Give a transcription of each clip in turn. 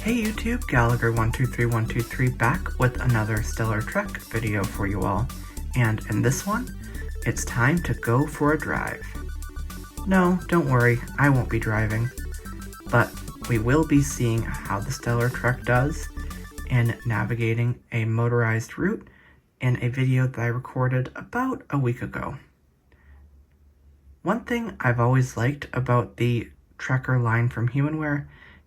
Hey YouTube, Gallagher123123 back with another StellarTrek video for you all. And in this one, it's time to go for a drive. No, don't worry, I won't be driving. But we will be seeing how the StellarTrek does in navigating a motorized route in a video that I recorded about a week ago. One thing I've always liked about the Trekker line from Humanware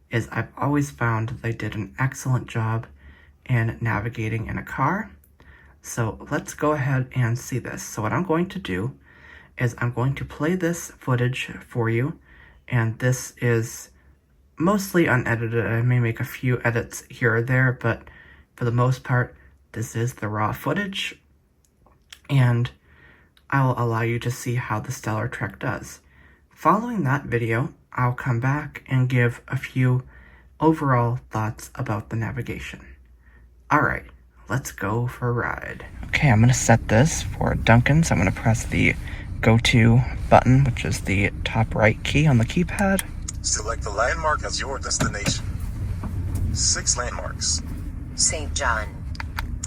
is I've always found they did an excellent job in navigating in a car. So let's go ahead and see this. So what I'm going to do is I'm going to play this footage for you, and this is mostly unedited. I may make a few edits here or there, but for the most part, this is the raw footage, and I'll allow you to see how the StellarTrek does. Following that video, I'll come back and give a few overall thoughts about the navigation. Alright, let's go for a ride. Okay, I'm going to set this for Dunkin, so I'm going to press the Go To button, which is the top right key on the keypad. Select the landmark as your destination. 6 landmarks. St. John.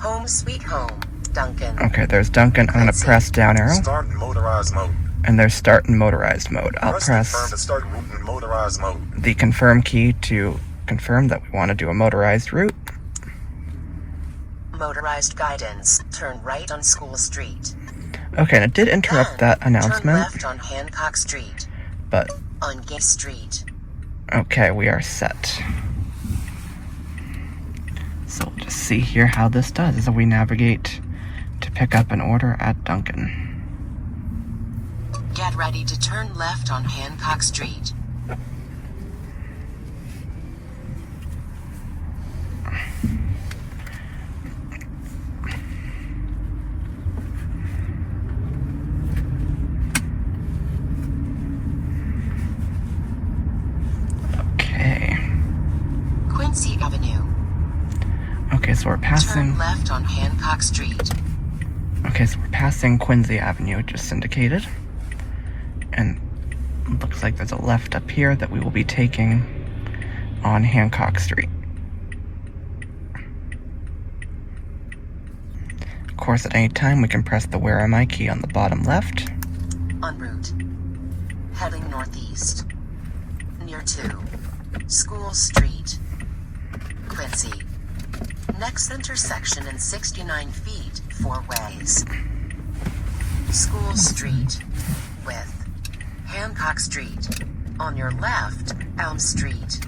Home sweet home. Dunkin. Okay, there's Dunkin. I'm going to press down arrow. Start in motorized mode. And there's start in motorized mode. I'll press confirm to start route in motorized mode. The confirm key to confirm that we want to do a motorized route. Motorized guidance. Turn right on School Street. Okay, and it did interrupt that announcement. Turn left on Hancock Street. But on Gay Street. Okay, we are set. So we'll just see here how this does as we navigate to pick up an order at Dunkin. Get ready to turn left on Hancock Street. Okay. Quincy Avenue. Okay, so we're passing... Turn left on Hancock Street. Okay, so we're passing Quincy Avenue, just indicated. And it looks like there's a left up here that we will be taking on Hancock Street. Of course, at any time we can press the Where Am I key on the bottom left. En route. Heading northeast. Near to School Street. Quincy. Next intersection in 69 feet, 4 ways. School Street. With Hancock Street. On your left, Elm Street.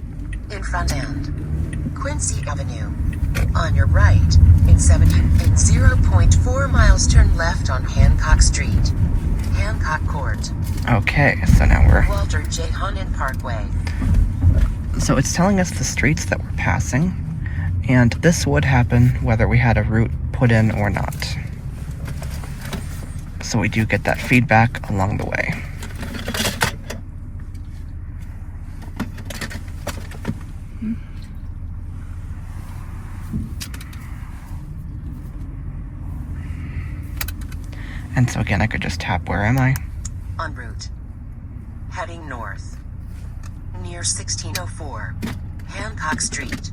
In front end, Quincy Avenue. On your right, in 0.4 miles turn left on Hancock Street. Hancock Court. Okay, so now we're... Walter J. Honan Parkway. So it's telling us the streets that we're passing, and this would happen whether we had a route put in or not. So we do get that feedback along the way. And so again, I could just tap Where Am I? En route. Heading north. Near 1604. Hancock Street.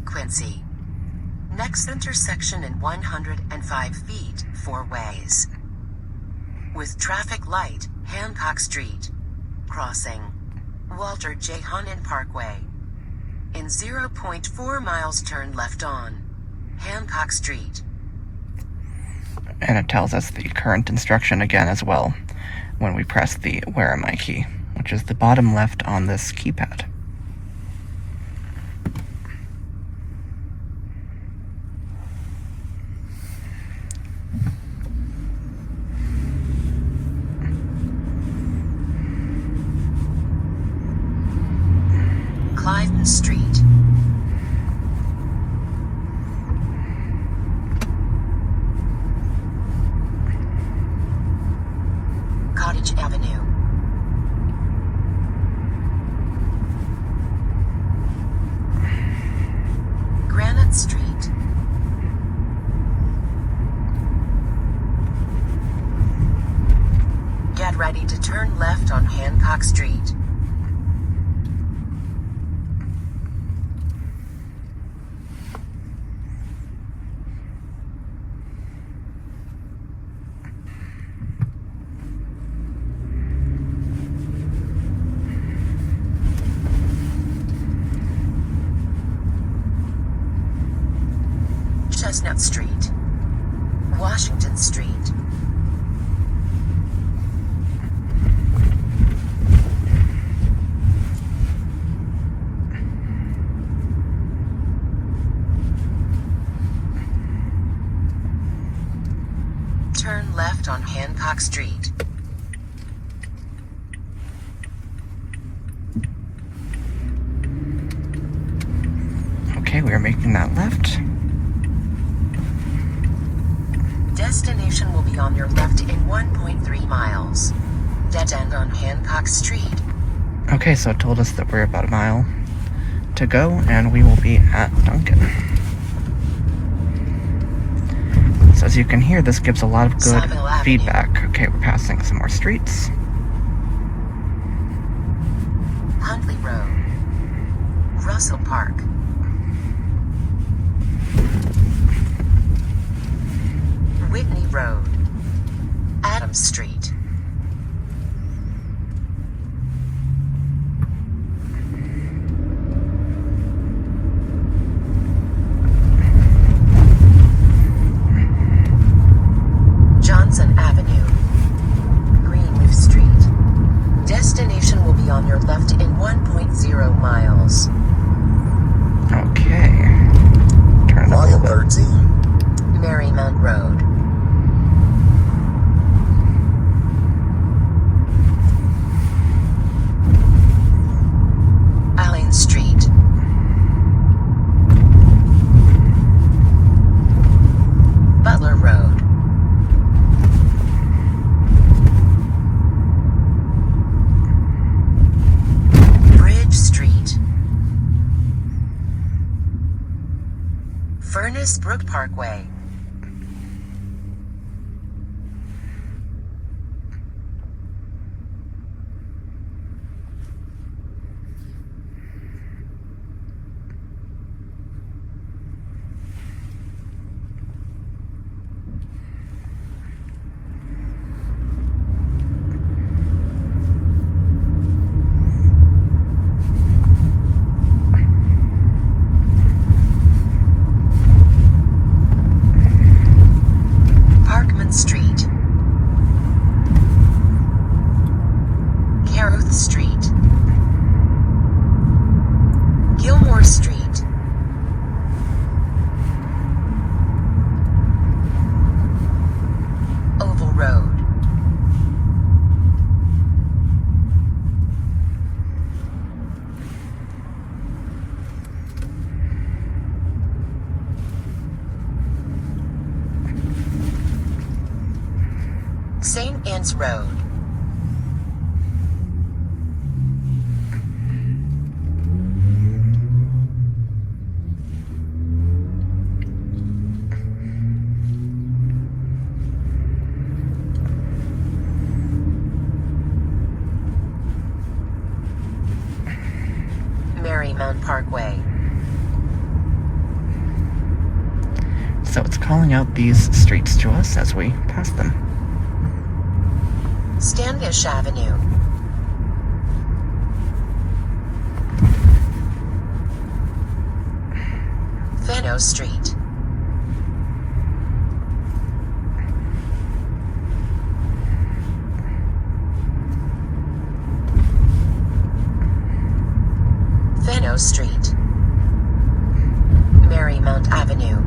Quincy. Next intersection in 105 feet, 4 ways. With traffic light, Hancock Street. Crossing. Walter J. Honan Parkway. In 0.4 miles turn left on Hancock Street. And it tells us the current instruction again as well when we press the Where Am I key, which is the bottom left on this keypad. Clifton Street. Cottage Avenue. Granite Street. Get ready to turn left on Hancock Street. Chestnut Street, Washington Street. Turn left on Hancock Street. Okay, we are making that left. Destination will be on your left in 1.3 miles. Dead end on Hancock Street. Okay, so it told us that we're about a mile to go, and we will be at Dunkin. So as you can hear, this gives a lot of good feedback. Okay, we're passing some more streets. Huntley Road, Russell Park, Whitney Road, Adams Street, Johnson Avenue, Greenleaf Street. Destination will be on your left in 1.0 miles. Okay. Turn it up a Mile little bit. 13. Marymount Road, Allen Street, Butler Road, Bridge Street, Furnace Brook Parkway, Parkman Street, Caruth Street, Gilmore Street, Oval Road, St. Anne's Road, Marymount Parkway, So it's calling out these streets to us as we pass them. Standish Avenue, Fenno Street, Fenno Street, Marymount Avenue,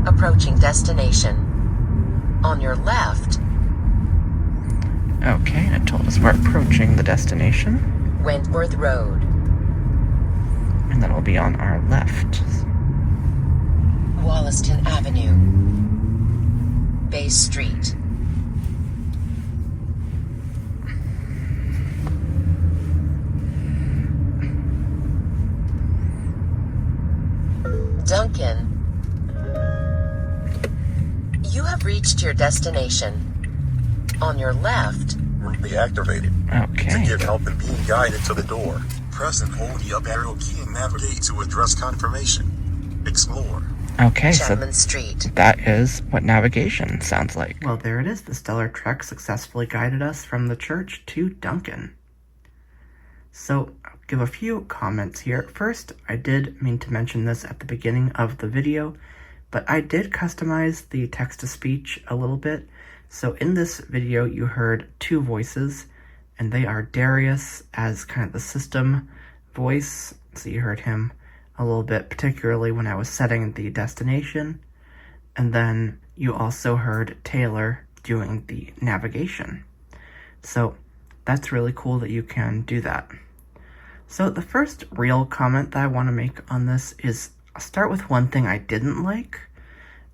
approaching destination. On your left, Okay, and it told us we're approaching the destination, Wentworth Road, and then we'll be on our left. Wollaston Avenue, Bay Street, Dunkin. You have reached your destination. On your left, Be activated. To Okay. give help in being guided to the door, press and hold the up arrow key and navigate to address confirmation. Explore. Okay, so Chapman Street, that is what navigation sounds like. Well, there it is. The StellarTrek successfully guided us from the church to Dunkin. So, give a few comments here. First, I did mean to mention this at the beginning of the video, but I did customize the text-to-speech a little bit. So in this video, you heard two voices, and they are Darius as kind of the system voice. So you heard him a little bit, particularly when I was setting the destination. And then you also heard Taylor doing the navigation. So that's really cool that you can do that. So the first real comment that I want to make on this is, I'll start with one thing I didn't like,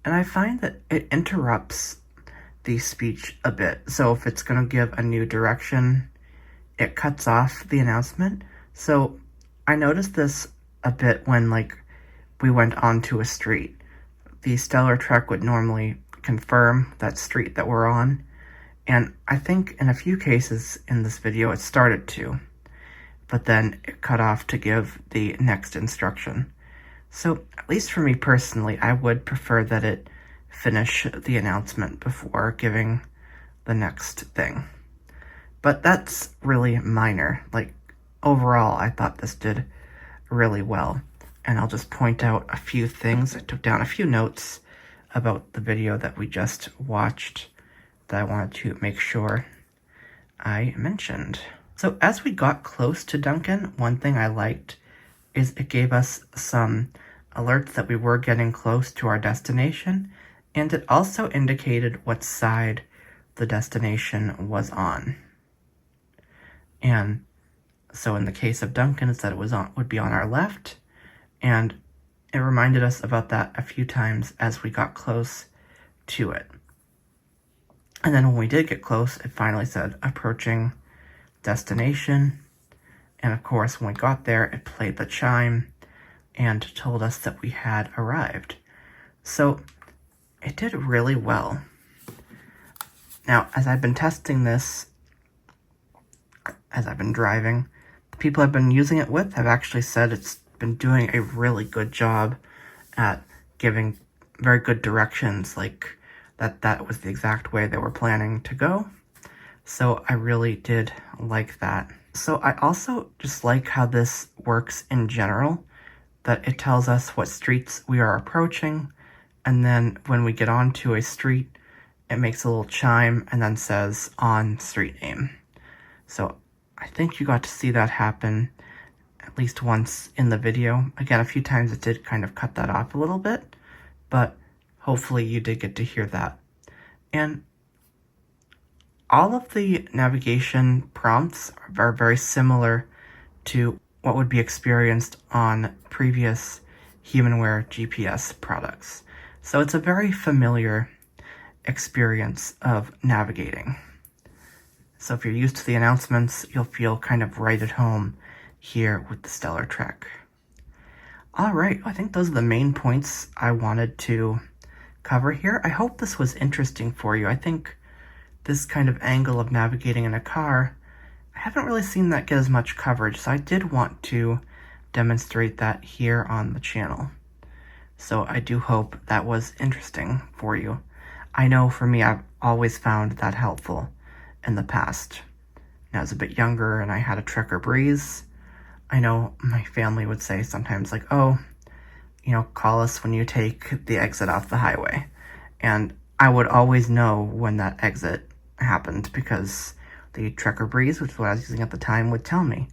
and I find that it interrupts the speech a bit. So if it's going to give a new direction, it cuts off the announcement. So I noticed this a bit when we went onto a street. The StellarTrek would normally confirm that street that we're on, and I think in a few cases in this video it started to, but then it cut off to give the next instruction. So at least for me personally, I would prefer that it finish the announcement before giving the next thing. But that's really minor. Overall, I thought this did really well. And I'll just point out a few things. I took down a few notes about the video that we just watched that I wanted to make sure I mentioned. So as we got close to Dunkin, one thing I liked is it gave us some alerts that we were getting close to our destination, and it also indicated what side the destination was on. And so in the case of Dunkin, it said would be on our left, and it reminded us about that a few times as we got close to it. And then when we did get close, it finally said approaching destination. And of course, when we got there, it played the chime and told us that we had arrived. So it did really well. Now, as I've been testing this, as I've been driving, the people I've been using it with have actually said it's been doing a really good job at giving very good directions, that was the exact way they were planning to go. So I really did like that. So I also just like how this works in general, that it tells us what streets we are approaching, and then when we get onto a street, it makes a little chime and then says on street name. So I think you got to see that happen at least once in the video. Again, a few times it did kind of cut that off a little bit, but hopefully you did get to hear that. And all of the navigation prompts are very similar to what would be experienced on previous Humanware GPS products. So it's a very familiar experience of navigating. So if you're used to the announcements, you'll feel kind of right at home here with the StellarTrek. All right, I think those are the main points I wanted to cover here. I hope this was interesting for you. I think this kind of angle of navigating in a car, I haven't really seen that get as much coverage, so I did want to demonstrate that here on the channel. So I do hope that was interesting for you. I know for me, I've always found that helpful in the past. When I was a bit younger and I had a Trekker Breeze, I know my family would say sometimes oh, call us when you take the exit off the highway. And I would always know when that exit happened because the Trekker Breeze, which is what I was using at the time, would tell me.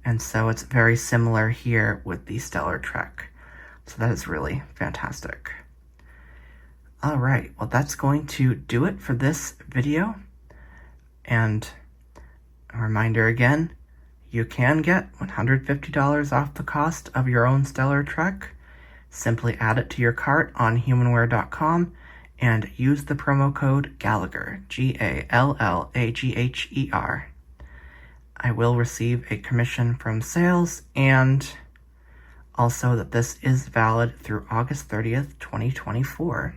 And so it's very similar here with the StellarTrek. So that is really fantastic. All right, well, that's going to do it for this video. And a reminder again, you can get $150 off the cost of your own StellarTrek. Simply add it to your cart on humanware.com and use the promo code Gallagher, Gallagher. I will receive a commission from sales, and also that this is valid through August 30th, 2024.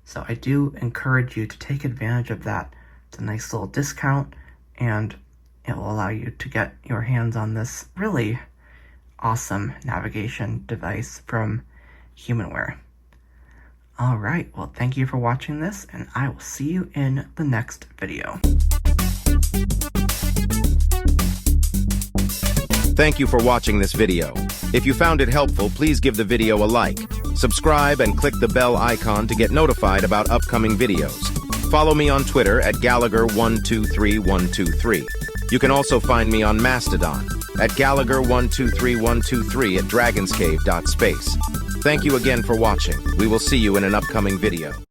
So I do encourage you to take advantage of that. It's a nice little discount, and it will allow you to get your hands on this really awesome navigation device from Humanware. All right, well, thank you for watching this, and I will see you in the next video. Thank you for watching this video. If you found it helpful, please give the video a like. Subscribe and click the bell icon to get notified about upcoming videos. Follow me on Twitter at Gallagher123123. You can also find me on Mastodon at Gallagher123123 at dragonscave.space. Thank you again for watching. We will see you in an upcoming video.